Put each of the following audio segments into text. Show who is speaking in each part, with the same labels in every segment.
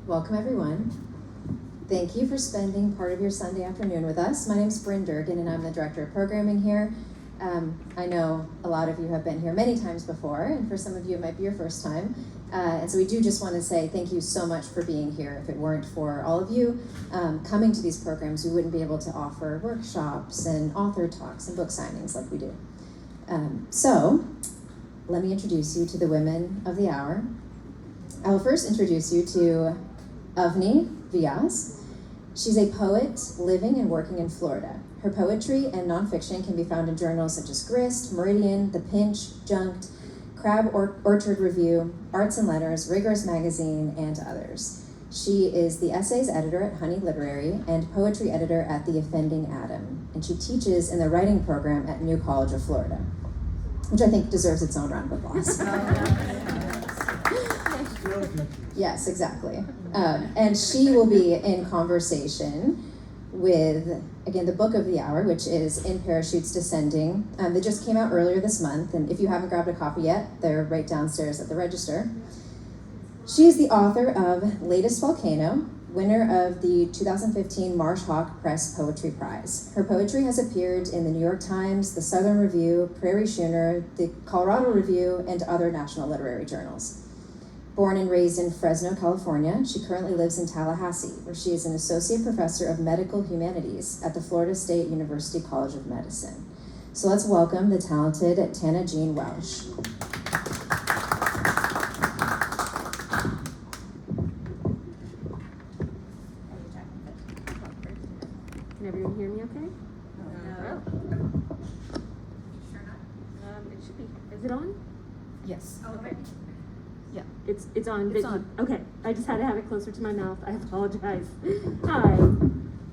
Speaker 1: Welcome, everyone. Thank you for spending part of your Sunday afternoon with us. My name's Bryn Durgan, and I'm the Director of Programming here. I know a lot of you have been here many times before, and for some of you it might be your first time. And so we do just want to say thank you so much for being here. If it weren't for all of you coming to these programs, we wouldn't be able to offer workshops and author talks and book signings like we do. So let me introduce you to the women of the hour. I will first introduce you to Avni Vyas. She's a poet living and working in Florida. Her poetry and nonfiction can be found in journals such as Grist, Meridian, The Pinch, Junked, Crab Orchard Review, Arts and Letters, Rigorous Magazine, and others. She is the essays editor at Honey Literary and poetry editor at The Offending Atom, and she teaches in the writing program at New College of Florida, which I think deserves its own round of applause. Yes, exactly. And she will be in conversation with, again, the book of the hour, which is In Parachutes Descending. That just came out earlier this month, and if you haven't grabbed a copy yet, they're right downstairs at the register. She is the author of Latest Volcano, winner of the 2015 Marsh Hawk Press Poetry Prize. Her poetry has appeared in the New York Times, the Southern Review, Prairie Schooner, the Colorado Review, and other national literary journals. Born and raised in Fresno, California, she currently lives in Tallahassee, where she is an associate professor of medical humanities at the Florida State University College of Medicine. So let's welcome the talented Tana Jean Welch.
Speaker 2: Can everyone hear me okay?
Speaker 3: No.
Speaker 2: Sure not? It should be. Is it on?
Speaker 3: Yes.
Speaker 2: Oh, okay.
Speaker 3: Yeah.
Speaker 2: It's on.
Speaker 3: It's on.
Speaker 2: Okay. I just had to have it closer to my mouth. I apologize. Hi.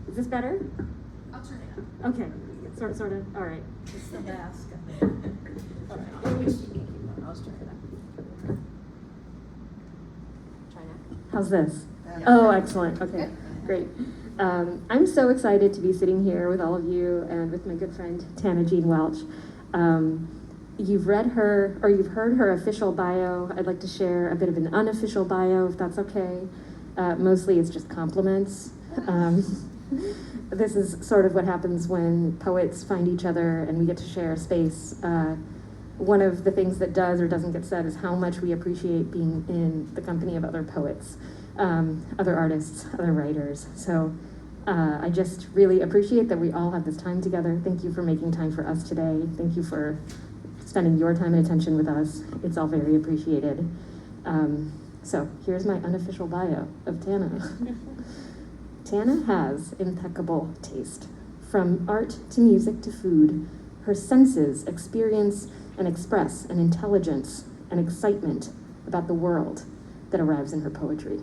Speaker 2: Is this better?
Speaker 3: I'll turn it up.
Speaker 2: Okay. Sort of. All right.
Speaker 3: It's the mask. Okay. I'll turn it up.
Speaker 1: Try now.
Speaker 2: How's this?
Speaker 3: Yeah.
Speaker 2: Oh, excellent. Okay. Great. I'm so excited to be sitting here with all of you and with my good friend Tana Jean Welch. You've read her, or you've heard her official bio. I'd like to share a bit of an unofficial bio, if that's okay. Mostly it's just compliments. This is sort of what happens when poets find each other and we get to share space. One of the things that does or doesn't get said is how much we appreciate being in the company of other poets, other artists, other writers. So I just really appreciate that we all have this time together. Thank you for making time for us today. Thank you for spending your time and attention with us. It's all very appreciated. So here's my unofficial bio of Tana. Tana has impeccable taste. From art to music to food, her senses experience and express an intelligence and excitement about the world that arrives in her poetry.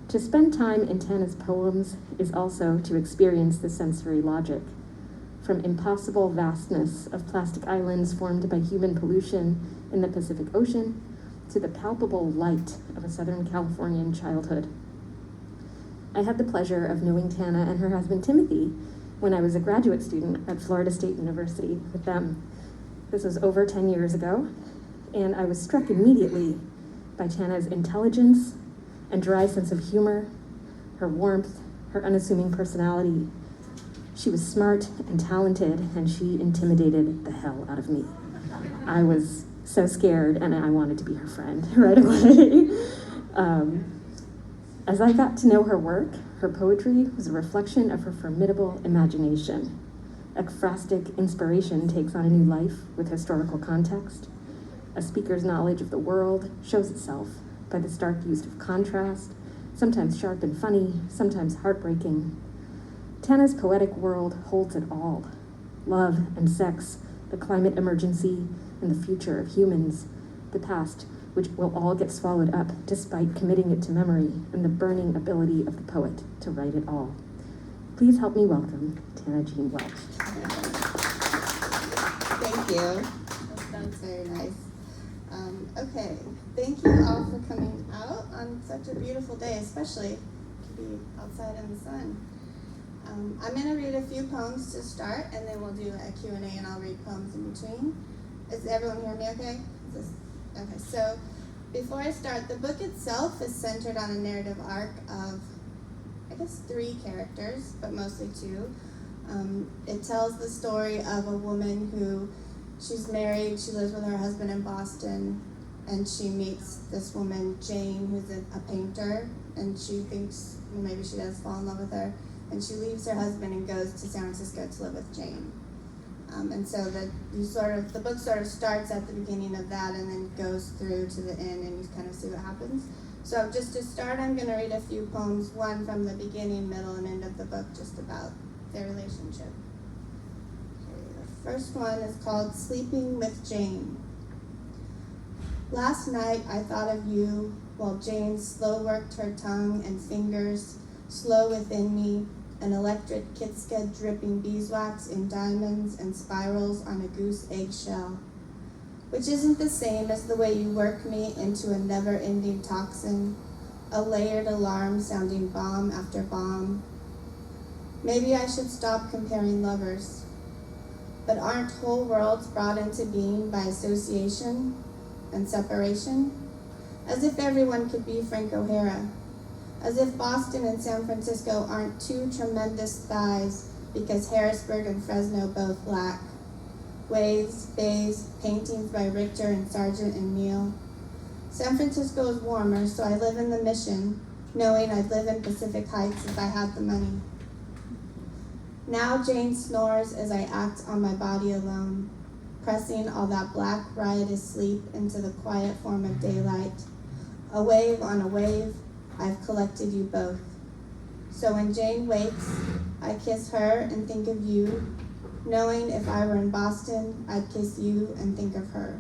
Speaker 2: To spend time in Tana's poems is also to experience the sensory logic. From impossible vastness of plastic islands formed by human pollution in the Pacific Ocean to the palpable light of a Southern Californian childhood. I had the pleasure of knowing Tana and her husband Timothy when I was a graduate student at Florida State University with them. This was over 10 years ago, and I was struck immediately by Tana's intelligence and dry sense of humor, her warmth, her unassuming personality. She was smart and talented, and she intimidated the hell out of me. I was so scared, and I wanted to be her friend right away. As I got to know her work, her poetry was a reflection of her formidable imagination. Ekphrastic inspiration takes on a new life with historical context. A speaker's knowledge of the world shows itself by the stark use of contrast, sometimes sharp and funny, sometimes heartbreaking. Tana's poetic world holds it all: love and sex, the climate emergency, and the future of humans, the past, which will all get swallowed up despite committing it to memory, and the burning ability of the poet to write it all. Please help me welcome Tana Jean Welch.
Speaker 4: Thank you. That's very nice. Okay, thank you all for coming out on such a beautiful day, especially to be outside in the sun. I'm going to read a few poems to start, and then we'll do a Q&A, and I'll read poems in between. Is everyone hearing me okay? Okay, so Before I start, the book itself is centered on a narrative arc of, I guess, 3 characters, but mostly 2. It tells the story of a woman who, she's married, she lives with her husband in Boston, and she meets this woman, Jane, who's a painter, and she thinks, well, maybe she does fall in love with her, and she leaves her husband and goes to San Francisco to live with Jane. And so the book sort of starts at the beginning of that and then goes through to the end, and you kind of see what happens. So just to start, I'm going to read a few poems, one from the beginning, middle, and end of the book, just about their relationship. Okay, the first one is called Sleeping with Jane. Last night I thought of you while Jane slow worked her tongue and fingers, slow within me, an electric kitska dripping beeswax in diamonds and spirals on a goose eggshell, which isn't the same as the way you work me into a never-ending toxin, a layered alarm sounding bomb after bomb. Maybe I should stop comparing lovers, but aren't whole worlds brought into being by association and separation? As if everyone could be Frank O'Hara. As if Boston and San Francisco aren't 2 tremendous thighs because Harrisburg and Fresno both lack. Waves, bays, paintings by Richter and Sargent and Neal. San Francisco is warmer, so I live in the Mission, knowing I'd live in Pacific Heights if I had the money. Now Jane snores as I act on my body alone, pressing all that black, riotous sleep into the quiet form of daylight. A wave on a wave, I've collected you both. So when Jane wakes, I kiss her and think of you, knowing if I were in Boston, I'd kiss you and think of her.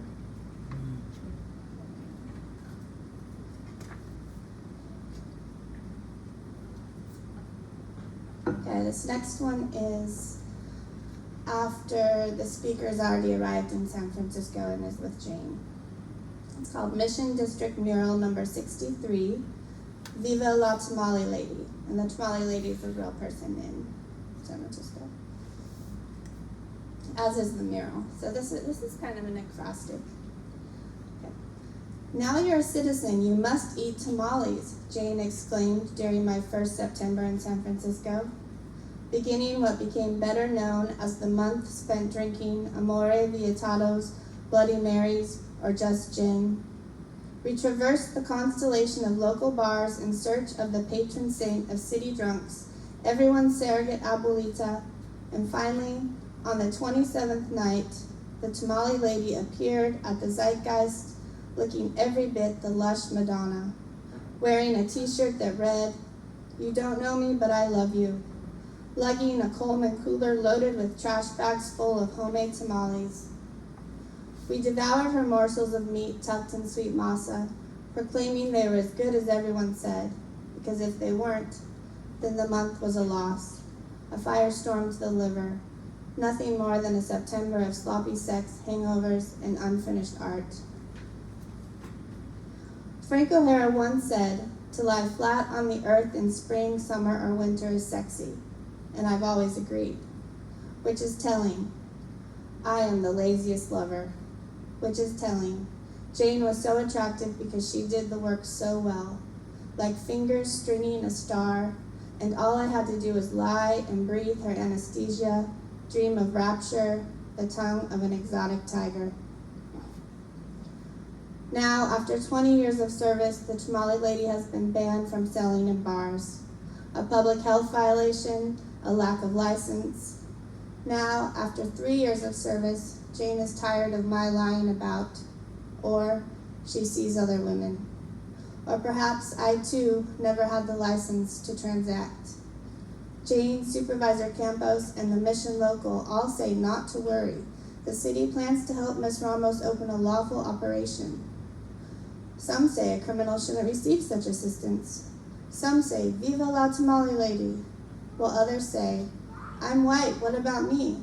Speaker 4: Okay, this next one is after the speaker's already arrived in San Francisco and is with Jane. It's called Mission District Mural number 63, Viva la Tamale Lady. And the Tamale Lady is a real person in San Francisco, as is the mural. So this is kind of an acrostic. Okay. Now you're a citizen, you must eat tamales, Jane exclaimed during my first September in San Francisco, beginning what became better known as the month spent drinking Amore Vietados, Bloody Marys, or just gin. We traversed the constellation of local bars in search of the patron saint of city drunks, everyone's surrogate abuelita, and finally, on the 27th night, the Tamale Lady appeared at the Zeitgeist, looking every bit the lush Madonna, wearing a t-shirt that read, "You don't know me, but I love you," lugging a Coleman cooler loaded with trash bags full of homemade tamales. We devoured her morsels of meat tucked in sweet masa, proclaiming they were as good as everyone said, because if they weren't, then the month was a loss, a firestorm to the liver, nothing more than a September of sloppy sex, hangovers, and unfinished art. Frank O'Hara once said, to lie flat on the earth in spring, summer, or winter is sexy, and I've always agreed, which is telling. I am the laziest lover, which is telling. Jane was so attractive because she did the work so well, like fingers stringing a star, and all I had to do was lie and breathe her anesthesia, dream of rapture, the tongue of an exotic tiger. Now, after 20 years of service, the Tamale Lady has been banned from selling in bars. A public health violation, a lack of license. Now, after 3 years of service, Jane is tired of my lying about, or she sees other women. Or perhaps I too never had the license to transact. Jane, Supervisor Campos, and the Mission Local all say not to worry. The city plans to help Ms. Ramos open a lawful operation. Some say a criminal shouldn't receive such assistance. Some say, Viva la Tamale Lady, while others say, I'm white, what about me?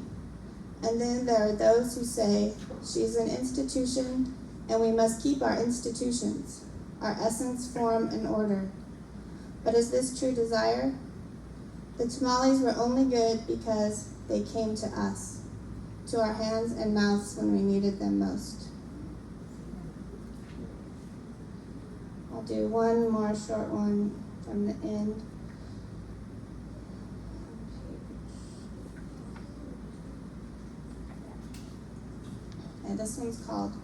Speaker 4: And then there are those who say, she's an institution, and we must keep our institutions, our essence, form, and order. But is this true desire? The tamales were only good because they came to us, to our hands and mouths when we needed them most. I'll do one more short one from the end. And this one's called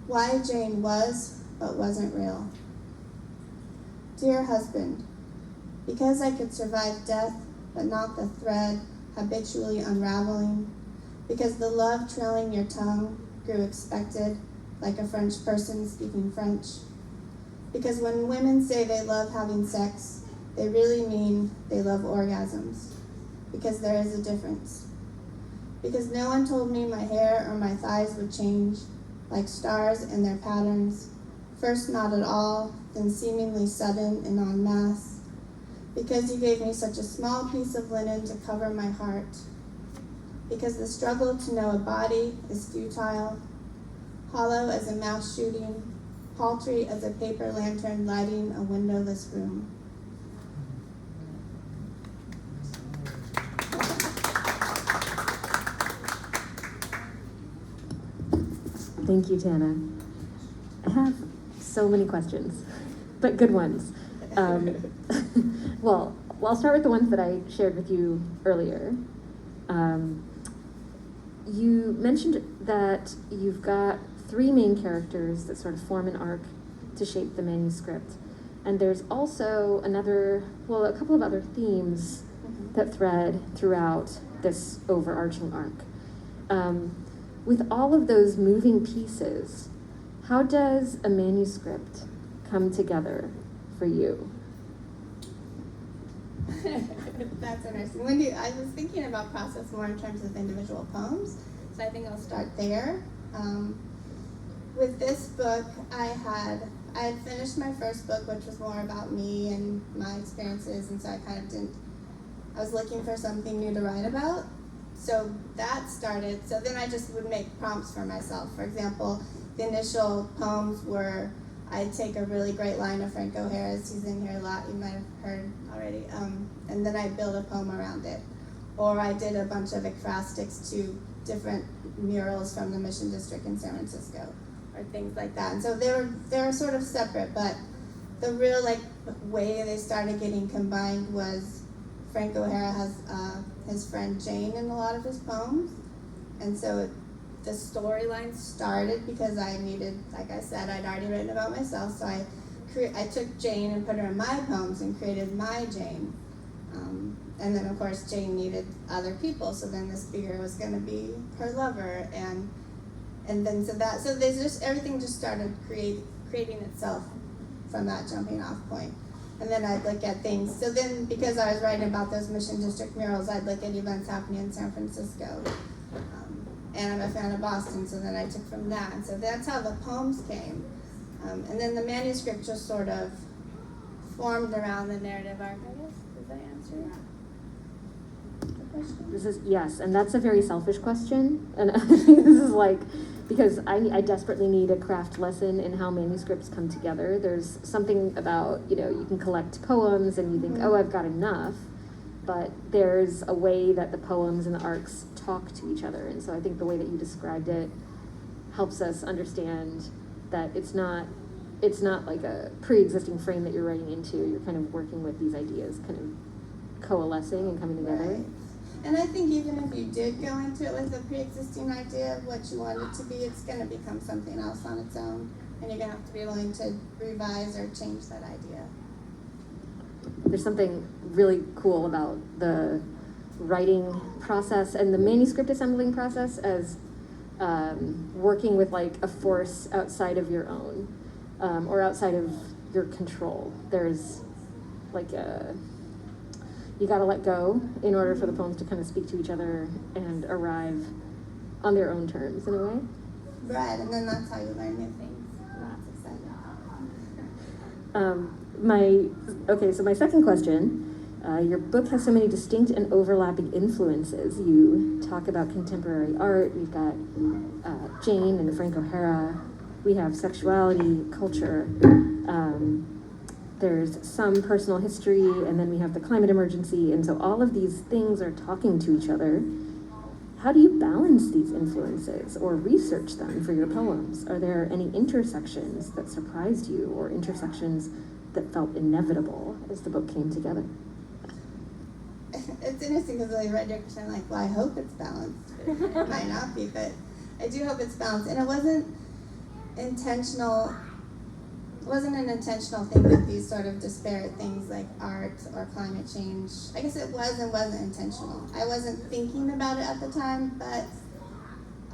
Speaker 4: Why Jane Was But Wasn't Real. Dear husband, because I could survive death, but not the thread habitually unraveling, because the love trailing your tongue grew expected, like a French person speaking French, because when women say they love having sex, they really mean they love orgasms, because there is a difference. Because no one told me my hair or my thighs would change, like stars and their patterns, first not at all, then seemingly sudden and en masse. Because you gave me such a small piece of linen to cover my heart. Because the struggle to know a body is futile, hollow as a mouse shooting, paltry as a paper lantern lighting a windowless room.
Speaker 2: Thank you, Tana. I have so many questions, but good ones. Well, I'll start with the ones that I shared with you earlier. You mentioned that you've got 3 main characters that sort of form an arc to shape the manuscript. And there's also a couple of other themes that thread throughout this overarching arc. With all of those moving pieces, how does a manuscript come together for you?
Speaker 4: That's interesting. Wendy, I was thinking about process more in terms of individual poems, so I think I'll start there. With this book, I had finished my first book, which was more about me and my experiences, and so I was looking for something new to write about. So that started, so then I just would make prompts for myself. For example, the initial poems were, I'd take a really great line of Frank O'Hara's, he's in here a lot, you might have heard already, and then I'd build a poem around it. Or I did a bunch of ekphrasticks to different murals from the Mission District in San Francisco, or things like that. And so they were sort of separate, but the real way they started getting combined was Frank O'Hara has his friend Jane in a lot of his poems, and so the storyline started because I needed, like I said, I'd already written about myself, so I took Jane and put her in my poems and created my Jane. And then of course Jane needed other people, so then the speaker was going to be her lover, and then everything just started creating itself from that jumping off point. And then I'd look at things. So then, because I was writing about those Mission District murals, I'd look at events happening in San Francisco. And I'm a fan of Boston, so then I took from that. And so that's how the poems came. And then the manuscript just sort of formed around the narrative arc, I guess. Does that answer the question?
Speaker 2: Yes, and that's a very selfish question. And I think this is because I desperately need a craft lesson in how manuscripts come together. There's something about, you can collect poems and you think, oh, I've got enough, but there's a way that the poems and the arcs talk to each other. And so I think the way that you described it helps us understand that it's not like a pre-existing frame that you're writing into. You're kind of working with these ideas, kind of coalescing and coming together.
Speaker 4: Right. And I think even if you did go into it with a pre-existing idea of what you want it to be, it's going to become something else on its own, and you're going to have to be willing to revise or change that idea.
Speaker 2: There's something really cool about the writing process and the manuscript assembling process as working with a force outside of your own, or outside of your control. There's you gotta let go in order for the poems to kind of speak to each other and arrive on their own terms in a way.
Speaker 4: Right, and then that's how you learn new things. That's exciting.
Speaker 2: So my second question, your book has so many distinct and overlapping influences. You talk about contemporary art, we've got Jane and Frank O'Hara, we have sexuality, culture, there's some personal history, and then we have the climate emergency, and so all of these things are talking to each other. how do you balance these influences or research them for your poems? Are there any intersections that surprised you or intersections that felt inevitable as the book came together?
Speaker 4: It's interesting because when I read your question, I'm like, well, I hope it's balanced. It might not be, but I do hope it's balanced. And it wasn't intentional. It wasn't an intentional thing with these sort of disparate things like art or climate change. I guess it was and wasn't intentional. I wasn't thinking about it at the time, but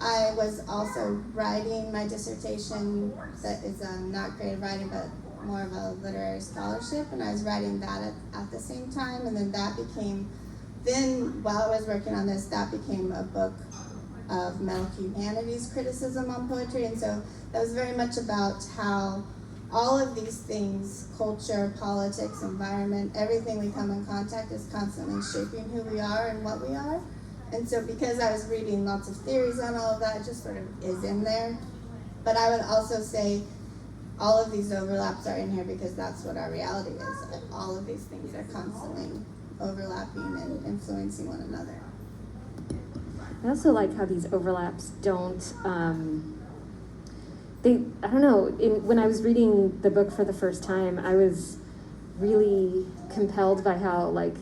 Speaker 4: I was also writing my dissertation that is not creative writing, but more of a literary scholarship, and I was writing that at the same time, and then while I was working on this, that became a book of medical humanities criticism on poetry, and so that was very much about how all of these things, culture, politics, environment, everything we come in contact is constantly shaping who we are and what we are. And so because I was reading lots of theories on all of that, it just sort of is in there. But I would also say all of these overlaps are in here because that's what our reality is. All of these things are constantly overlapping and influencing one another.
Speaker 2: I also like how these overlaps don't, I don't know, when I was reading the book for the first time, I was really compelled by how, like,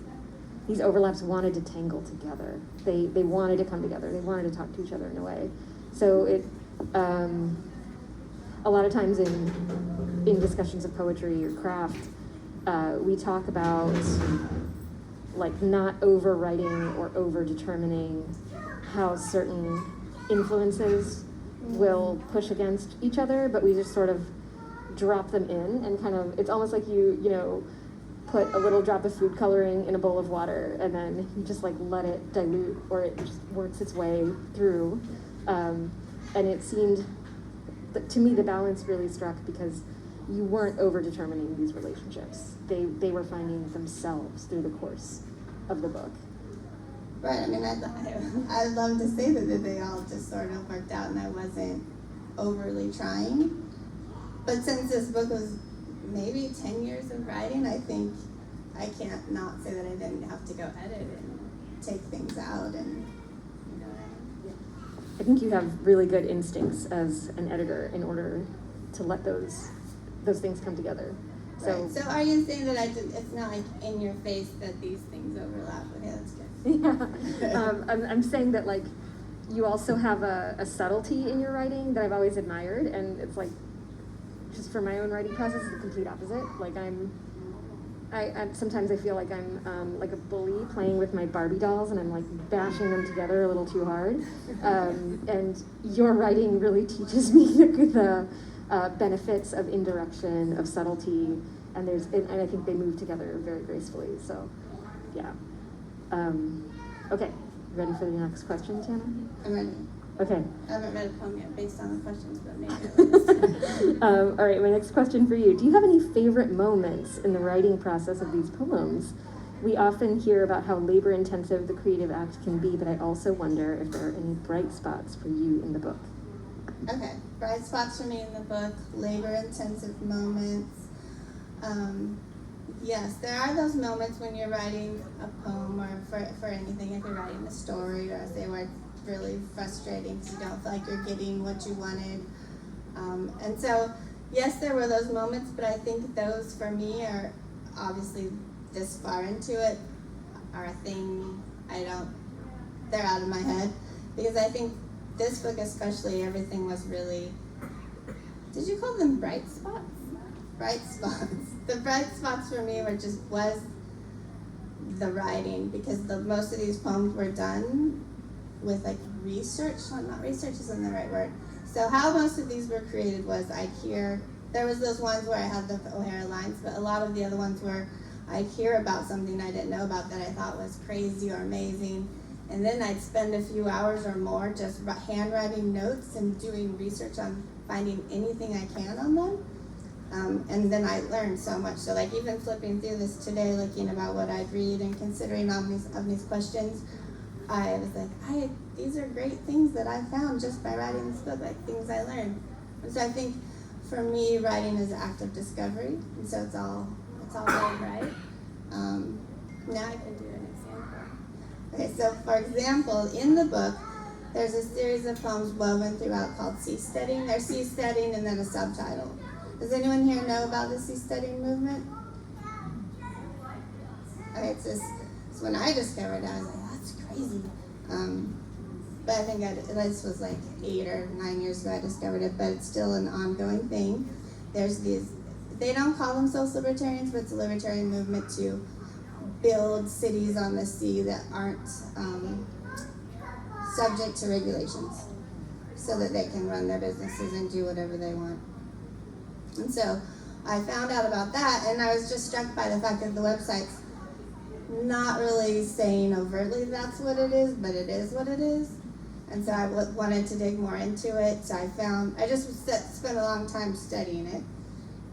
Speaker 2: these overlaps wanted to tangle together. They wanted to come together. They wanted to talk to each other in a way. So it, a lot of times in discussions of poetry or craft, we talk about, like, not overwriting or over-determining how certain influences will push against each other, but we just sort of drop them in and kind of, it's almost like you know, put a little drop of food coloring in a bowl of water and then you just like let it dilute or it just works its way through. And it seemed, to me, the balance really struck because you weren't over-determining these relationships. They were finding themselves through the course of the book.
Speaker 4: Right, I mean, I'd love to say that they all just sort of worked out and I wasn't overly trying. But since this book was maybe 10 years of writing, I think I can't not say that I didn't have to go edit and take things out and, you know.
Speaker 2: I think you have really good instincts as an editor in order to let those things come together. So,
Speaker 4: right. So are you saying that it's not like in your face that these things overlap? Okay, that's good.
Speaker 2: Yeah, I'm saying that, like, you also have a subtlety in your writing that I've always admired, and it's like, just for my own writing process, it's the complete opposite. Like, I sometimes I feel like I'm like a bully playing with my Barbie dolls, and I'm like bashing them together a little too hard. And your writing really teaches me the benefits of indirection, of subtlety, and I think they move together very gracefully. So, yeah. Okay, ready for the next question, Tana?
Speaker 4: I'm ready.
Speaker 2: Okay.
Speaker 4: I haven't read a poem yet based on the questions, but maybe I will.
Speaker 2: All right, my next question for you. Do you have any favorite moments in the writing process of these poems? We often hear about how labor-intensive the creative act can be, but I also wonder if there are any bright spots for you in the book.
Speaker 4: Okay, bright spots for me in the book, labor-intensive moments. Yes, there are those moments when you're writing a poem or for anything, if you're writing a story or essay where it's really frustrating because you don't feel like you're getting what you wanted. And so, yes, there were those moments, but I think those for me are obviously this far into it are a thing they're out of my head. Because I think this book especially, everything was really, did you call them bright spots? Bright spots. The bright spots for me was the writing, because most of these poems were done with like research. Well, not research isn't the right word. So how most of these were created was there was those ones where I had the O'Hara lines, but a lot of the other ones were I'd hear about something I didn't know about that I thought was crazy or amazing, and then I'd spend a few hours or more just handwriting notes and doing research on finding anything I can on them. And then I learned so much. So like even flipping through this today, looking about what I'd read and considering all these questions, I was like, these are great things that I found just by writing this book, like things I learned. And so I think for me, writing is an act of discovery, and so it's all very right. Now I can do an example. Okay, so for example, in the book, There's a series of poems woven throughout called seasteading. There's seasteading and then a subtitle. Does anyone here know about the seasteading movement? Okay, it's when I discovered it, I was like, that's crazy. But I think this was like 8 or 9 years ago I discovered it, but it's still an ongoing thing. There's these, they don't call themselves libertarians, but it's a libertarian movement to build cities on the sea that aren't subject to regulations so that they can run their businesses and do whatever they want. And so I found out about that, and I was just struck by the fact that the website's not really saying overtly that's what it is, but it is what it is. And so I wanted to dig more into it. So I just spent a long time studying it,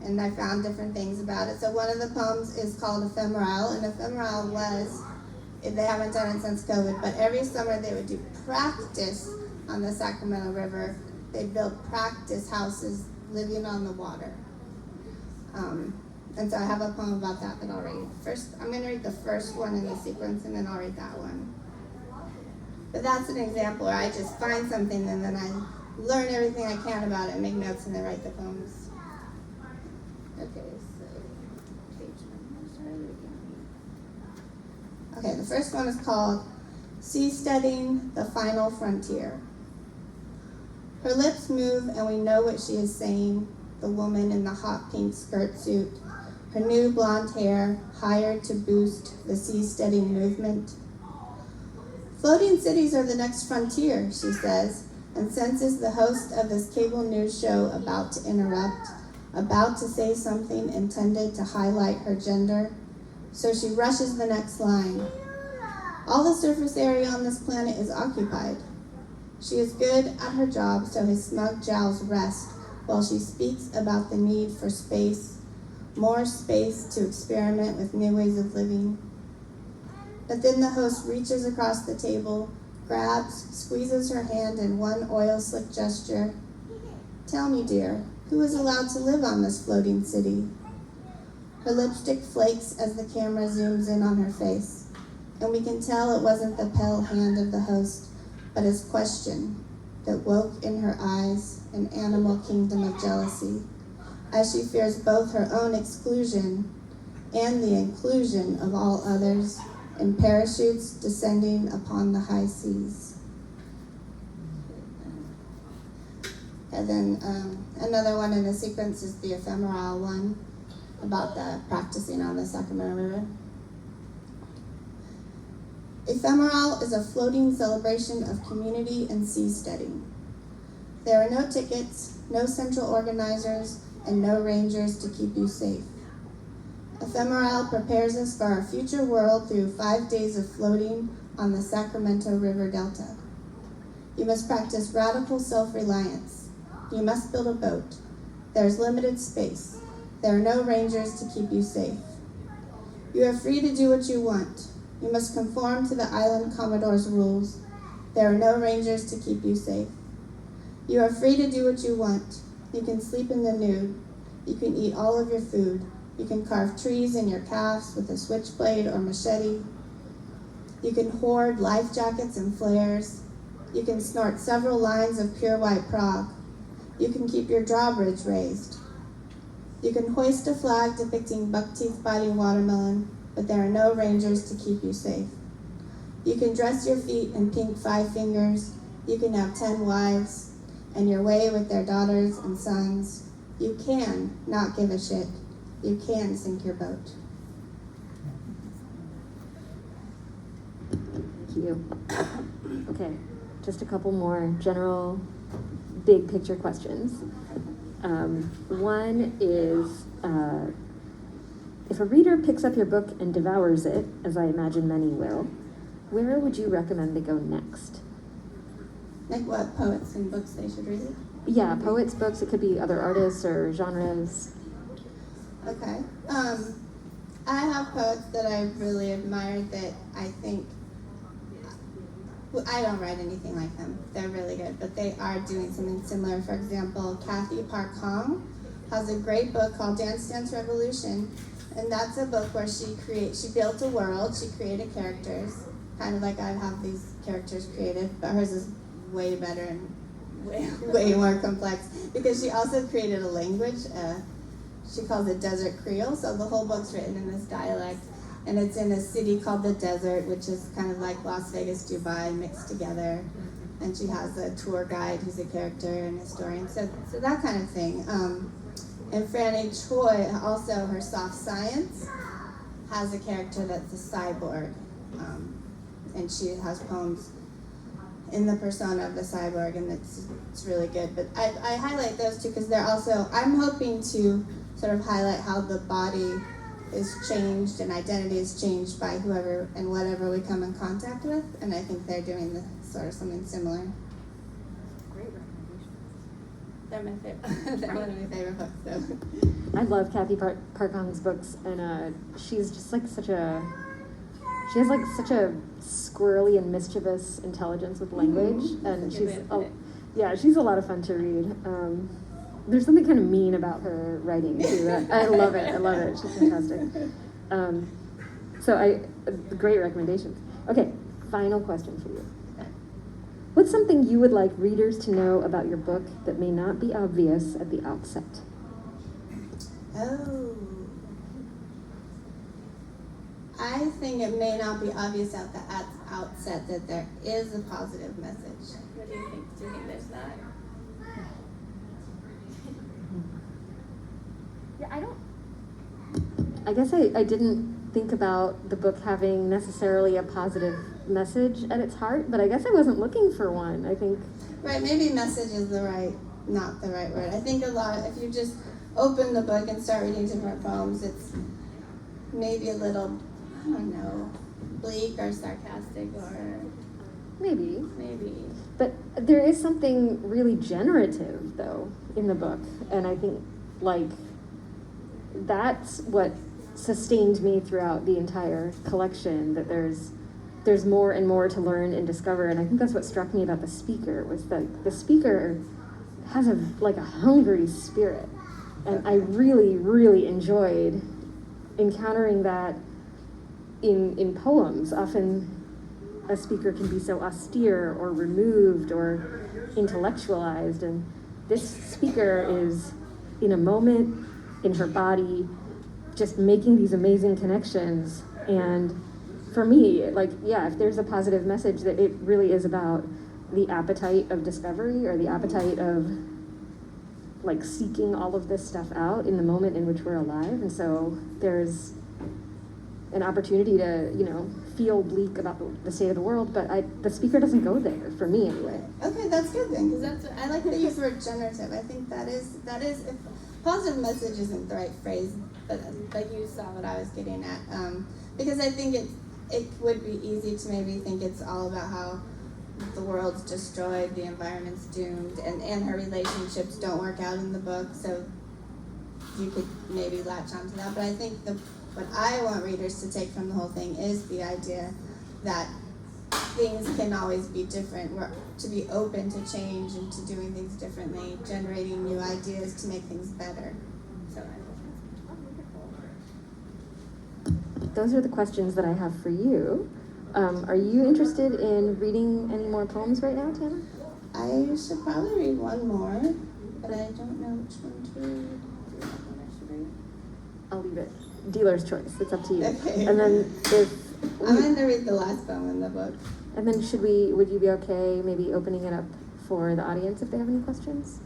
Speaker 4: and I found different things about it. So one of the poems is called Ephemeral, and Ephemeral was, they haven't done it since COVID, but every summer they would do practice on the Sacramento River. They built practice houses living on the water. And so I have a poem about that I'll read. First, I'm going to read the first one in the sequence, and then I'll read that one. But that's an example where I just find something, and then I learn everything I can about it, make notes, and then write the poems. Okay, so page number, okay, the first one is called Seasteading, the Final Frontier. Her lips move, and we know what she is saying, the woman in the hot pink skirt suit, her new blonde hair hired to boost the seasteading movement. Floating cities are the next frontier, she says, and senses the host of this cable news show about to interrupt, about to say something intended to highlight her gender. So she rushes the next line. All the surface area on this planet is occupied. She is good at her job, so his smug jowls rest while she speaks about the need for space, more space to experiment with new ways of living. But then the host reaches across the table, grabs, squeezes her hand in one oil-slick gesture. Tell me, dear, who is allowed to live on this floating city? Her lipstick flakes as the camera zooms in on her face, and we can tell it wasn't the pale hand of the host, but his question that woke in her eyes an animal kingdom of jealousy, as she fears both her own exclusion and the inclusion of all others in parachutes descending upon the high seas. And then another one in the sequence is the ephemeral one about the practicing on the Sacramento River. Ephemeral is a floating celebration of community and seasteading. There are no tickets, no central organizers, and no rangers to keep you safe. Ephemeral prepares us for our future world through 5 days of floating on the Sacramento River Delta. You must practice radical self-reliance. You must build a boat. There's limited space. There are no rangers to keep you safe. You are free to do what you want. You must conform to the island commodore's rules. There are no rangers to keep you safe. You are free to do what you want. You can sleep in the nude. You can eat all of your food. You can carve trees in your calves with a switchblade or machete. You can hoard life jackets and flares. You can snort several lines of pure white Prague. You can keep your drawbridge raised. You can hoist a flag depicting buck-teeth biting watermelon, but there are no rangers to keep you safe. You can dress your feet in pink 5 fingers. You can have 10 wives, and your way with their daughters and sons. You can not give a shit. You can sink your boat.
Speaker 2: Thank you. Okay, just a couple more general, big picture questions. One is, if a reader picks up your book and devours it, as I imagine many will, where would you recommend they go next?
Speaker 4: Like what poets and books they should read?
Speaker 2: Yeah, poets, books, it could be other artists or genres.
Speaker 4: Okay. I have poets that I really admire that I think, well, I don't write anything like them. They're really good, but they are doing something similar. For example, Kathy Park Hong has a great book called Dance Dance Revolution, and that's a book where she built a world, she created characters, kind of like I have these characters created, but hers is way better and way more complex, because she also created a language. She calls it Desert Creole, so the whole book's written in this dialect, and it's in a city called the Desert, which is kind of like Las Vegas, Dubai mixed together. And she has a tour guide who's a character and historian, so that kind of thing. And Franny Choi, also her soft science, has a character that's a cyborg, and she has poems in the persona of the cyborg, and it's really good. But I highlight those two because they're also, I'm hoping to sort of highlight how the body is changed and identity is changed by whoever and whatever we come in contact with, and I think they're doing sort of something similar.
Speaker 3: Great recommendations.
Speaker 4: They're my favorite. They're one of my favorite books, though.
Speaker 2: I love Kathy Parkong's books, and she's just like she has like such a squirrely and mischievous intelligence with language, and she's a lot of fun to read. There's something kind of mean about her writing too. I love it. I love it. She's fantastic. Great recommendations. Okay, final question for you. What's something you would like readers to know about your book that may not be obvious at the outset?
Speaker 4: Oh. I think it may not be obvious at the outset that there is a positive message. What do you think? Do you think there's that?
Speaker 2: Yeah, I guess I didn't think about the book having necessarily a positive message at its heart, but I guess I wasn't looking for one. I think.
Speaker 4: Right, maybe message is not the right word. I think if you just open the book and start reading different poems, it's maybe a little, I don't know, bleak or sarcastic or
Speaker 2: Maybe.
Speaker 4: But
Speaker 2: there is something really generative, though, in the book, and I think, like, that's what sustained me throughout the entire collection, that there's more and more to learn and discover, and I think that's what struck me about the speaker, was that the speaker has a hungry spirit, and I really, really enjoyed encountering that in poems. Often a speaker can be so austere or removed or intellectualized, and this speaker is in a moment, in her body, just making these amazing connections. And for me, if there's a positive message, that it really is about the appetite of discovery, or the appetite of seeking all of this stuff out in the moment in which we're alive. And so there's an opportunity to, feel bleak about the state of the world, but the speaker doesn't go there, for me anyway.
Speaker 4: Okay, that's good then, because I like the use of word generative. I think that is if positive message isn't the right phrase, but you saw what I was getting at. Because I think it would be easy to maybe think it's all about how the world's destroyed, the environment's doomed, and her relationships don't work out in the book, so you could maybe latch onto that. But I think what I want readers to take from the whole thing is the idea that things can always be different. We're to be open to change and to doing things differently, generating new ideas to make things better. So
Speaker 2: Those are the questions that I have for you. Are you interested in reading any more poems right now, Tana?
Speaker 4: I should probably read one more, but I don't know which one to read. Do you know what I should read?
Speaker 2: I'll leave it. Dealer's choice. It's up to you.
Speaker 4: Okay.
Speaker 2: And then
Speaker 4: I'm going to read the last poem in the book.
Speaker 2: And then would you be okay maybe opening it up for the audience if they have any questions?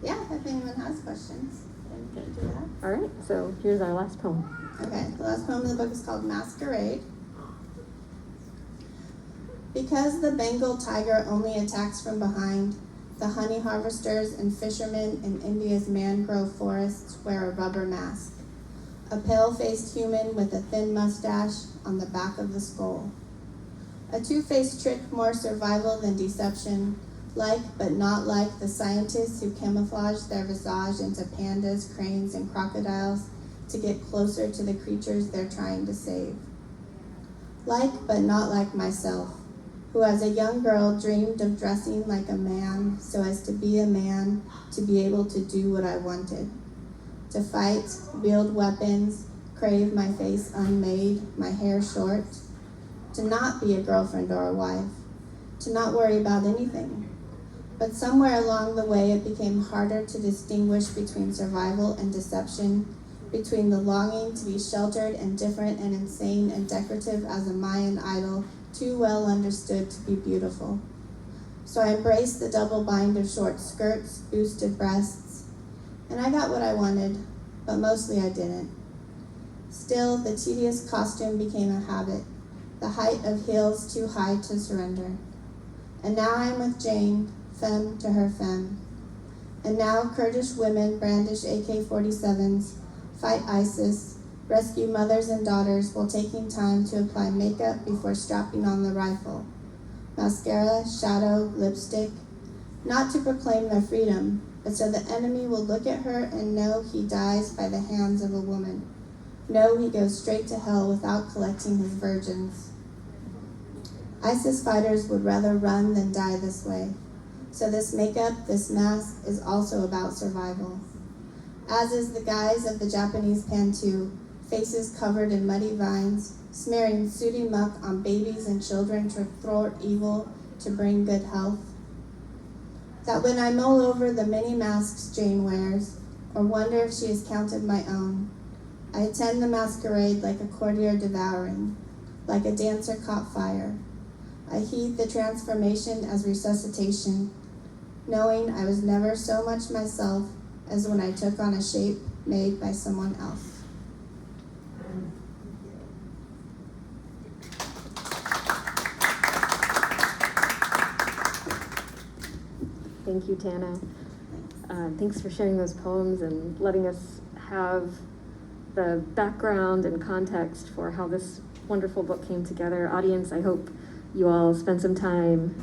Speaker 4: Yeah, if anyone has questions, then we can do that.
Speaker 2: All right, so here's our last poem.
Speaker 4: Okay, the last poem in the book is called Masquerade. Because the Bengal tiger only attacks from behind, the honey harvesters and fishermen in India's mangrove forests wear a rubber mask. A pale-faced human with a thin mustache on the back of the skull. A two-faced trick, more survival than deception, like but not like the scientists who camouflage their visage into pandas, cranes, and crocodiles to get closer to the creatures they're trying to save. Like but not like myself, who as a young girl dreamed of dressing like a man so as to be a man, to be able to do what I wanted. To fight, wield weapons, crave my face unmade, my hair short. To not be a girlfriend or a wife. to not worry about anything. But somewhere along the way, it became harder to distinguish between survival and deception, between the longing to be sheltered and different and insane and decorative as a Mayan idol, too well understood to be beautiful. So I embraced the double bind of short skirts, boosted breasts, and I got what I wanted, but mostly I didn't. Still, the tedious costume became a habit, the height of heels too high to surrender. And now I am with Jane, femme to her femme. And now Kurdish women brandish AK-47s, fight ISIS, rescue mothers and daughters while taking time to apply makeup before strapping on the rifle. Mascara, shadow, lipstick, not to proclaim their freedom, but so the enemy will look at her and know he dies by the hands of a woman. Know he goes straight to hell without collecting his virgins. ISIS fighters would rather run than die this way. So this makeup, this mask, is also about survival. As is the guise of the Japanese pantu, faces covered in muddy vines, smearing sooty muck on babies and children to thwart evil, to bring good health. That when I mull over the many masks Jane wears, or wonder if she has counted my own, I attend the masquerade like a courtier devouring, like a dancer caught fire. I heed the transformation as resuscitation, knowing I was never so much myself as when I took on a shape made by someone else.
Speaker 2: Thank you, Tana. Thanks for sharing those poems and letting us have the background and context for how this wonderful book came together. Audience, I hope you all spend some time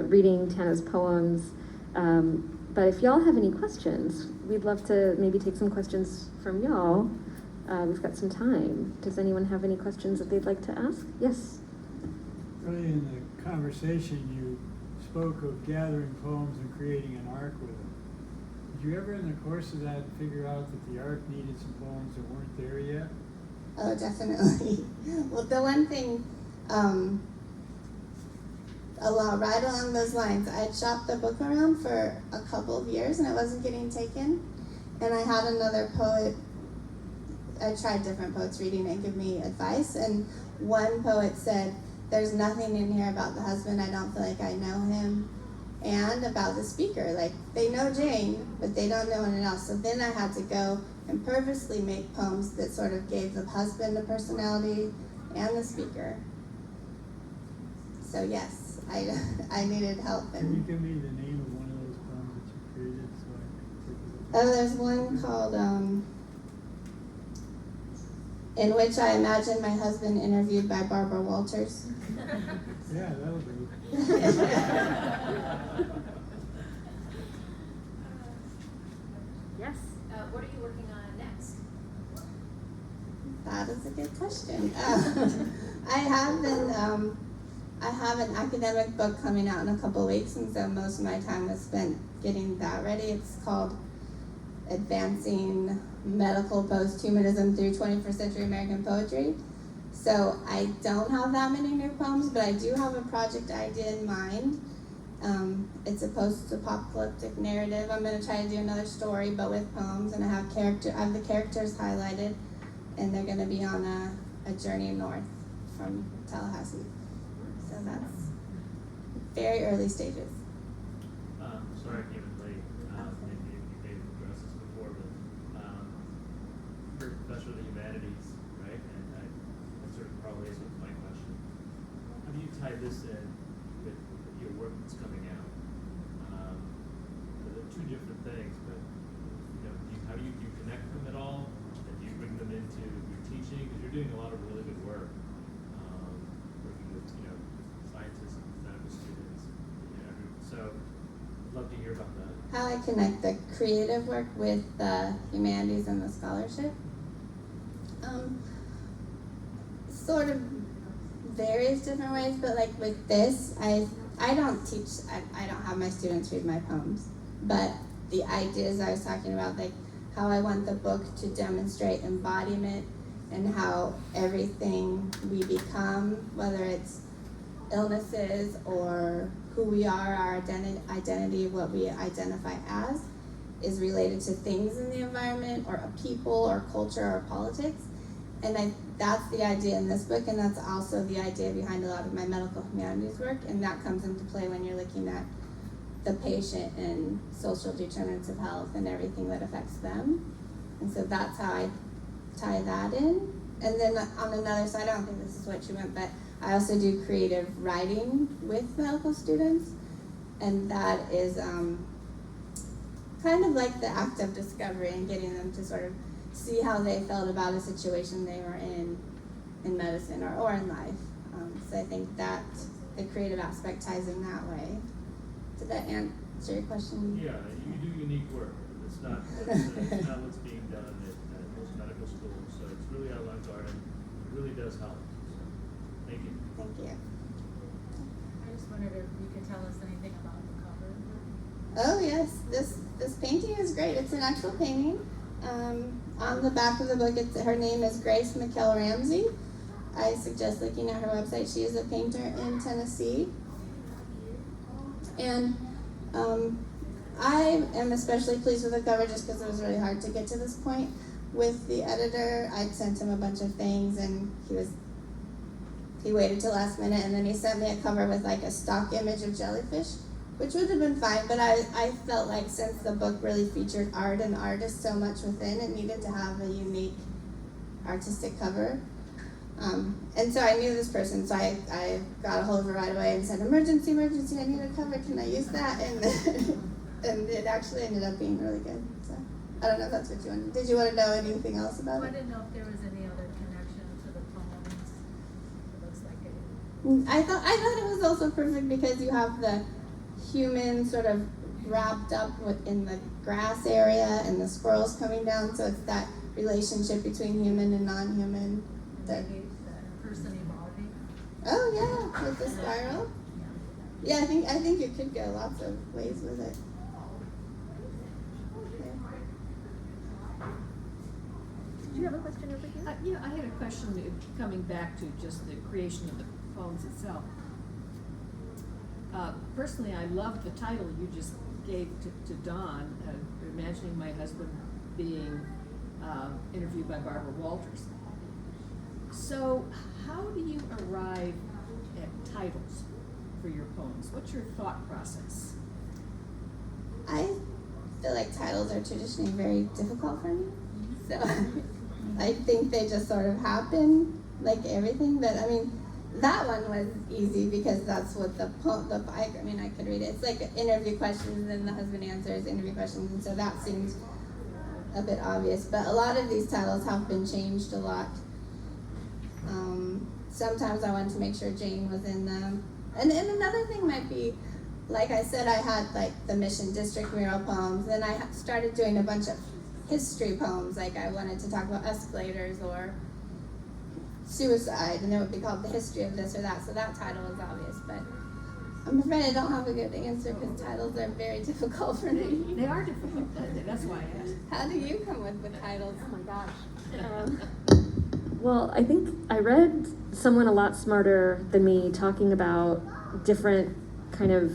Speaker 2: reading Tana's poems. But if y'all have any questions, we'd love to maybe take some questions from y'all. We've got some time. Does anyone have any questions that they'd like to ask? Yes?
Speaker 5: Early in the conversation, you spoke of gathering poems and creating an arc with them. Did you ever in the course of that figure out that the arc needed some poems that weren't there yet?
Speaker 4: Oh, definitely. Well, the one thing, right along those lines, I had shopped the book around for a couple of years and it wasn't getting taken. And I had another poet, I tried different poets reading it and give me advice. And one poet said, there's nothing in here about the husband, I don't feel like I know him. And about the speaker, like they know Jane, but they don't know anyone else. So then I had to go and purposely make poems that sort of gave the husband a personality and the speaker. So yes, I needed help.
Speaker 5: Can you give me the name of one of those poems that you created so I can take a look?
Speaker 4: Oh, there's one called, in which I imagine my husband interviewed by Barbara Walters.
Speaker 5: Yeah, that'll do.
Speaker 2: Yes.
Speaker 3: What are you working on next?
Speaker 4: That is a good question. I have an academic book coming out in a couple weeks, and so most of my time is spent getting that ready. It's called Advancing Medical Post-Humanism Through 21st Century American Poetry. So I don't have that many new poems, but I do have a project idea in mind. It's a post-apocalyptic narrative. I'm going to try to do another story, but with poems, and I have the characters highlighted, and they're going to be on a journey north from Tallahassee. So that's very early stages.
Speaker 6: Sorry I came in late. Maybe you may have addressed this before, but you're a professor of the humanities, right? And that sort of correlates with my question. How do you tie this in with your work that's coming out? They're two different things, but how do you connect them at all? And do you bring them into your teaching? Because you're doing a lot of really good work, working with scientists and medical students. So I'd love to hear about that.
Speaker 4: How I connect the creative work with the humanities and the scholarship? Sort of various different ways, but like with this, I don't teach, I don't have my students read my poems, but the ideas I was talking about, like how I want the book to demonstrate embodiment and how everything we become, whether it's illnesses or who we are, our identity, what we identify as, is related to things in the environment or a people or culture or politics. And that's the idea in this book, and that's also the idea behind a lot of my medical humanities work, and that comes into play when you're looking at the patient and social determinants of health and everything that affects them. And so that's how I tie that in. And then on another side, I don't think this is what you meant, but I also do creative writing with medical students, and that is kind of like the act of discovery and getting them to sort of see how they felt about a situation they were in medicine or in life. So I think that the creative aspect ties in that way. Did that answer your question?
Speaker 6: Yeah, you do unique work. It's not what's being done at most medical schools, so it's really avant-garde. It really does help. So, thank you.
Speaker 4: Thank you.
Speaker 3: I just wondered if you could tell us anything about the cover.
Speaker 4: Oh yes, this painting is great. It's an actual painting. On the back of the book, her name is Grace McKell Ramsey. I suggest looking at her website. She is a painter in Tennessee. And I am especially pleased with the cover just because it was really hard to get to this point. With the editor, I'd sent him a bunch of things, and he waited till last minute, and then he sent me a cover with like a stock image of jellyfish, which would have been fine, but I felt like since the book really featured art and artists so much within, it needed to have a unique artistic cover. And so I knew this person, so I got a hold of her right away and said, emergency, I need a cover, can I use that? And it actually ended up being really good. So I don't know if that's what you wanted. Did you want to know anything else about
Speaker 3: I
Speaker 4: it?
Speaker 3: didn't know if there was any other connection to the poems. It looks like it.
Speaker 4: I thought it was also perfect because you have the human sort of wrapped up in the grass area and the squirrels coming down, so it's that relationship between human and non-human.
Speaker 3: Maybe the person evolving.
Speaker 4: Oh yeah, with the spiral. Yeah, I think you could go lots of ways with it.
Speaker 2: Do you have a question over here?
Speaker 7: Yeah, I had a question coming back to just the creation of the poems itself. Personally, I love the title you just gave to Dawn, imagining my husband being interviewed by Barbara Walters. So, how do you arrive at titles for your poems? What's your thought process?
Speaker 4: I feel like titles are traditionally very difficult for me, so I think they just sort of happen, like everything. But I mean, that one was easy because that's what I could read it. It's like interview questions and the husband answers interview questions, and so that seemed a bit obvious. But a lot of these titles have been changed a lot. Sometimes I wanted to make sure Jane was in them. And another thing might be, like I said, I had like the Mission District mural poems, and I started doing a bunch of history poems, like I wanted to talk about escalators or suicide, and it would be called The History of This or That, so that title was obvious, but I'm afraid I don't have a good answer because titles are very difficult for me.
Speaker 7: They are difficult, that's why I asked.
Speaker 4: How do you come up with titles?
Speaker 2: Oh my gosh. Well, I think I read someone a lot smarter than me talking about different kind of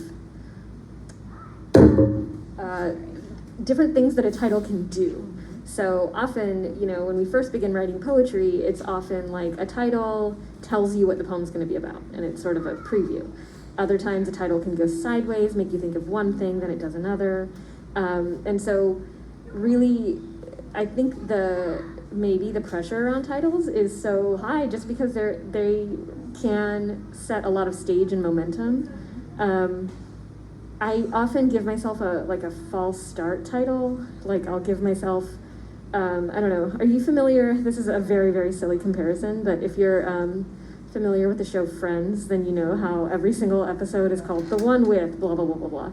Speaker 2: different things that a title can do. So often, when we first begin writing poetry, it's often like a title tells you what the poem's going to be about, and it's sort of a preview. Other times, a title can go sideways, make you think of one thing, then it does another. And so really, I think maybe the pressure on titles is so high just because they can set a lot of stage and momentum. I often give myself a false start title. Like I'll give myself, I don't know, are you familiar, this is a very, very silly comparison, but if you're familiar with the show Friends, then you know how every single episode is called The One With blah, blah, blah, blah, blah.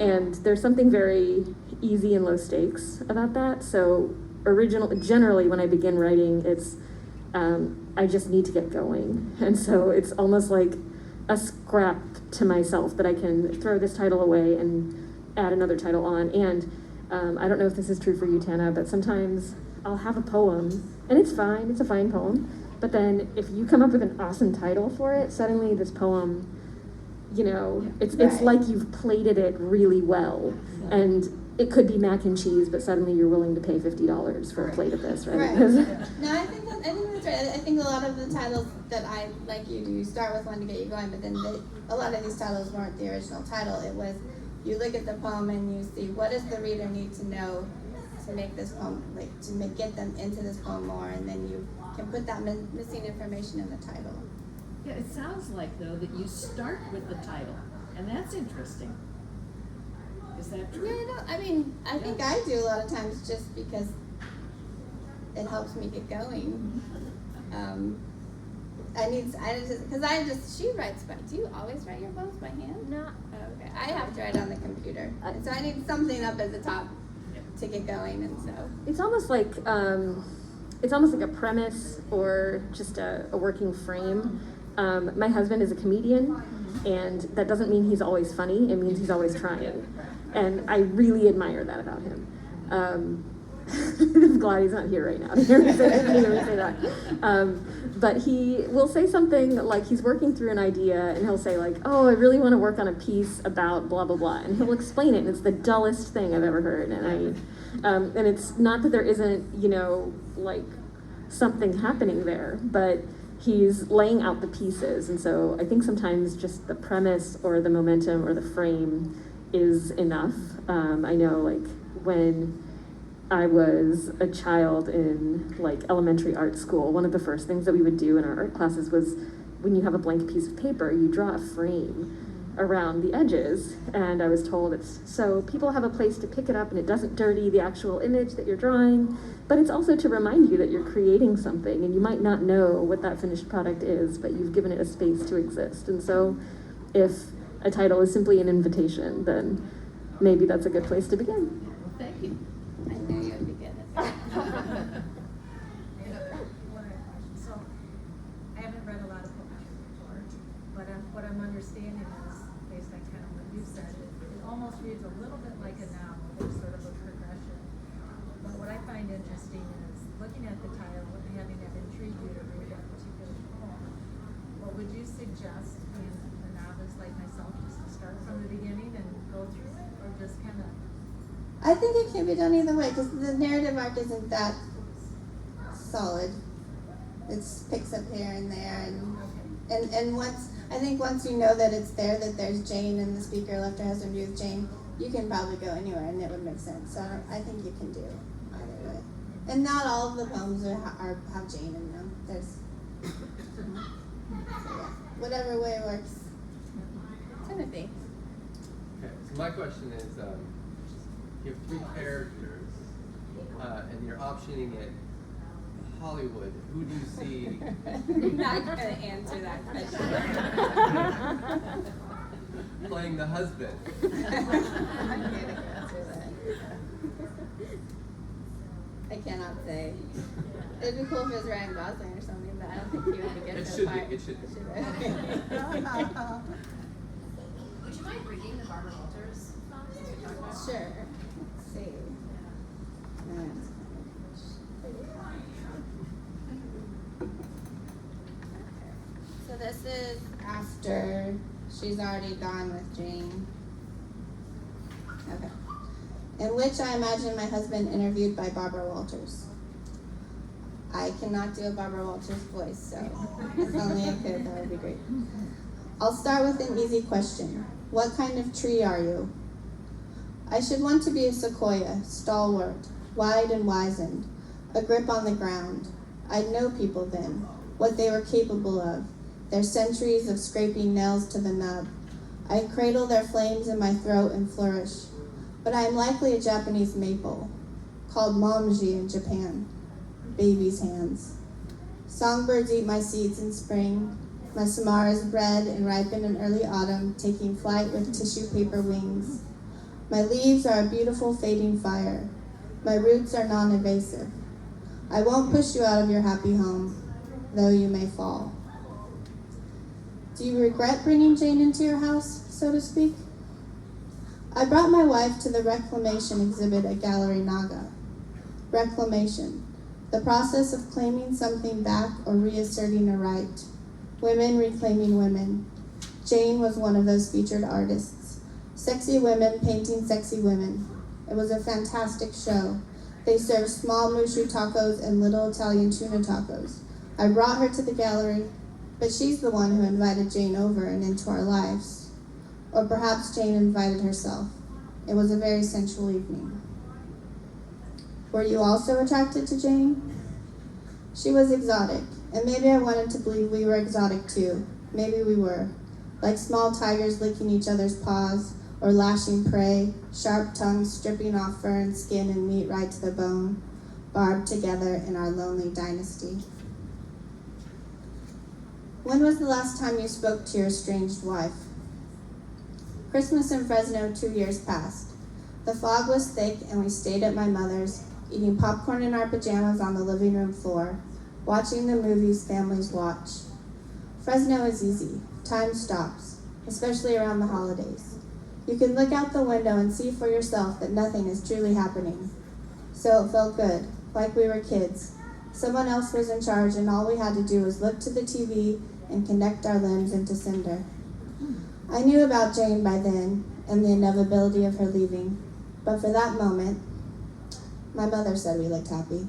Speaker 2: And there's something very easy and low stakes about that. So generally when I begin writing, it's, I just need to get going. And so it's almost like a scrap to myself that I can throw this title away and add another title on. And I don't know if this is true for you, Tana, but sometimes I'll have a poem, and it's fine, it's a fine poem, But then if you come up with an awesome title for it, suddenly this poem, you know, it's
Speaker 4: Right.
Speaker 2: like you've plated it really well. And it could be mac and cheese, but suddenly you're willing to pay $50 for a plate of this, right?
Speaker 4: Right. No, I think that's right. I think a lot of the titles that I like you do, you start with one to get you going, but then a lot of these titles weren't the original title. It was you look at the poem and you see what does the reader need to know to make this poem, get them into this poem more, and then you can put that missing information in the title.
Speaker 7: Yeah, it sounds like, though, that you start with the title, and that's interesting. Is that true?
Speaker 4: Yeah, I mean, I think I do a lot of times just because it helps me get going. She writes, but do you always write your poems by hand?
Speaker 2: No.
Speaker 4: Oh, okay, I have to write on the computer. And so I need something up at the top to get going, and so.
Speaker 2: It's almost like a premise or just a working frame. My husband is a comedian, and that doesn't mean he's always funny. It means he's always trying, and I really admire that about him. I'm glad he's not here right now to hear me say that. But he will say something like he's working through an idea, and he'll say like, "Oh, I really want to work on a piece about blah blah blah," and he'll explain it, and it's the dullest thing I've ever heard. And it's not that there isn't, you know, like something happening there, but he's laying out the pieces, and so I think sometimes just the premise or the momentum or the frame is enough. I know, like when I was a child in like elementary art school, one of the first things that we would do in our art classes was when you have a blank piece of paper, you draw a frame around the edges, and I was told it's so people have a place to pick it up and it doesn't dirty the actual image that you're drawing, but it's also to remind you that you're creating something and you might not know what that finished product is, but you've given it a space to exist. And so if a title is simply an invitation, then maybe that's a good place to begin.
Speaker 7: Well, thank you.
Speaker 4: I knew you would be good at that.
Speaker 3: So, I haven't read a lot of poetry before, but what I'm understanding is, based on kind of what you said, it almost reads a little bit like a novel. There's sort of a progression. But what I find interesting is looking at the title and having that intrigue you to read that particular poem. What would you suggest being a novice like myself, just to start from the beginning and go through it, or just kind of?
Speaker 4: I think it can be done either way because the narrative arc isn't that solid. It picks up here and there, and once you know that it's there, that there's Jane and the speaker left her husband with Jane, you can probably go anywhere and it would make sense. So I think you can do either way. And not all of the poems have Jane in them. There's so yeah, whatever way works. Timothy.
Speaker 8: Okay, so my question is, you have three characters, and you're optioning it Hollywood. Who do you see?
Speaker 4: I'm not going to answer that question.
Speaker 8: Playing the husband?
Speaker 4: I'm not going to answer that. I cannot say. It'd be cool if it was Ryan Gosling or something, but I don't think he would be good
Speaker 8: It
Speaker 4: for
Speaker 8: should
Speaker 4: the part.
Speaker 8: be. It should be.
Speaker 9: Would you mind reading the Barbara Walters poem since we talked about it?
Speaker 4: Sure. Let's see. So this is after she's already gone with Jane. Okay. In which I imagine my husband interviewed by Barbara Walters. I cannot do a Barbara Walters voice, so if only I could, that would be great. I'll start with an easy question. What kind of tree are you? I should want to be a sequoia, stalwart, wide and wizened, a grip on the ground. I'd know people then, what they were capable of, their centuries of scraping nails to the nub. I'd cradle their flames in my throat and flourish. But I am likely a Japanese maple, called momji in Japan, baby's hands. Songbirds eat my seeds in spring. My samaras bred and ripen in early autumn, taking flight with tissue paper wings. My leaves are a beautiful fading fire. My roots are non-invasive. I won't push you out of your happy home, though you may fall. Do you regret bringing Jane into your house, so to speak? I brought my wife to the reclamation exhibit at Gallery Naga. Reclamation, The process of claiming something back or reasserting a right. Women reclaiming women. Jane was one of those featured artists. Sexy women painting sexy women. It was a fantastic show. They served small mushu tacos and little Italian tuna tacos. I brought her to the gallery, but she's the one who invited Jane over and into our lives. Or perhaps Jane invited herself. It was a very sensual evening. Were you also attracted to Jane? She was exotic, and maybe I wanted to believe we were exotic too. Maybe we were. Like small tigers licking each other's paws, or lashing prey, sharp tongues stripping off fur and skin and meat right to the bone, barbed together in our lonely dynasty. When was the last time you spoke to your estranged wife? Christmas in Fresno 2 years passed. The fog was thick and we stayed at my mother's, eating popcorn in our pajamas on the living room floor, watching the movies families watch. Fresno is easy. Time stops, especially around the holidays. You can look out the window and see for yourself that nothing is truly happening. So it felt good, like we were kids. Someone else was in charge and all we had to do was look to the TV and connect our limbs into cinder. I knew about Jane by then and the inevitability of her leaving, but for that moment, my mother said we looked happy.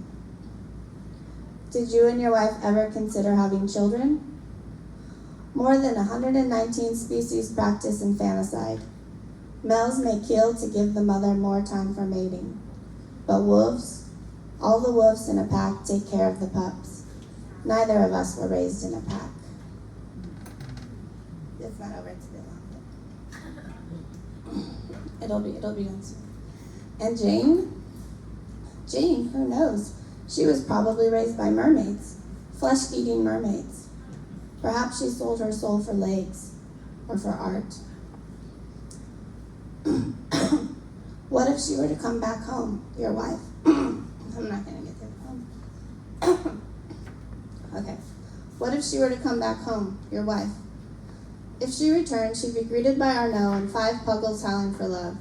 Speaker 4: Did you and your wife ever consider having children? More than 119 species practice infanticide. Males may kill to give the mother more time for mating. But wolves, all the wolves in a pack take care of the pups. Neither of us were raised in a pack. It's not over, it's a bit long. It'll be done soon. And Jane? Jane, who knows? She was probably raised by mermaids, flesh-eating mermaids. Perhaps she sold her soul for legs or for art. What if she were to come back home, your wife? I'm not going to get to the phone. Okay. What if she were to come back home, your wife? If she returned, she'd be greeted by Arnaud and 5 puggles howling for love.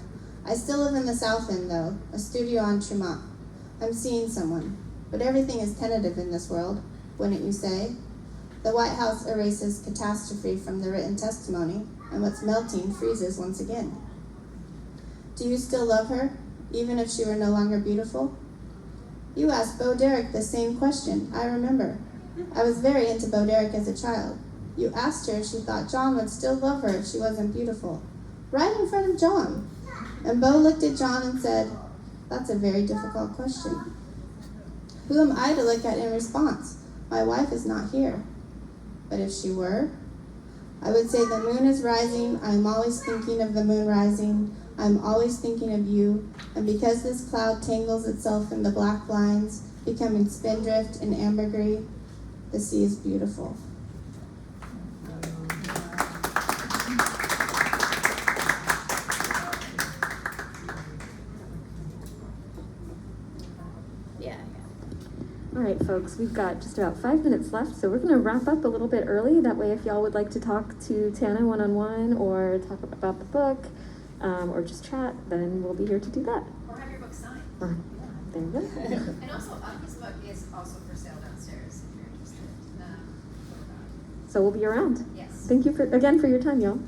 Speaker 4: I still live in the South End, though, a studio on Tremont. I'm seeing someone, but everything is tentative in this world, wouldn't you say? The White House erases catastrophe from the written testimony, and what's melting freezes once again. Do you still love her, even if she were no longer beautiful? You asked Bo Derek the same question, I remember. I was very into Bo Derek as a child. You asked her if she thought John would still love her if she wasn't beautiful. Right in front of John. And Bo looked at John and said, that's a very difficult question. Who am I to look at in response? My wife is not here. But if she were, I would say the moon is rising. I'm always thinking of the moon rising. I'm always thinking of you. And because this cloud tangles itself in the black blinds, becoming spindrift and ambergris, the sea is beautiful.
Speaker 2: All right, folks, we've got just about 5 minutes left, so we're going to wrap up a little bit early. That way, if y'all would like to talk to Tana one-on-one or talk about the book or just chat, then we'll be here to do that.
Speaker 9: Or have your book signed.
Speaker 2: There you go.
Speaker 9: And also, this book is also for sale downstairs if you're interested.
Speaker 2: So we'll be around.
Speaker 9: Yes.
Speaker 2: Thank you again for your time, y'all.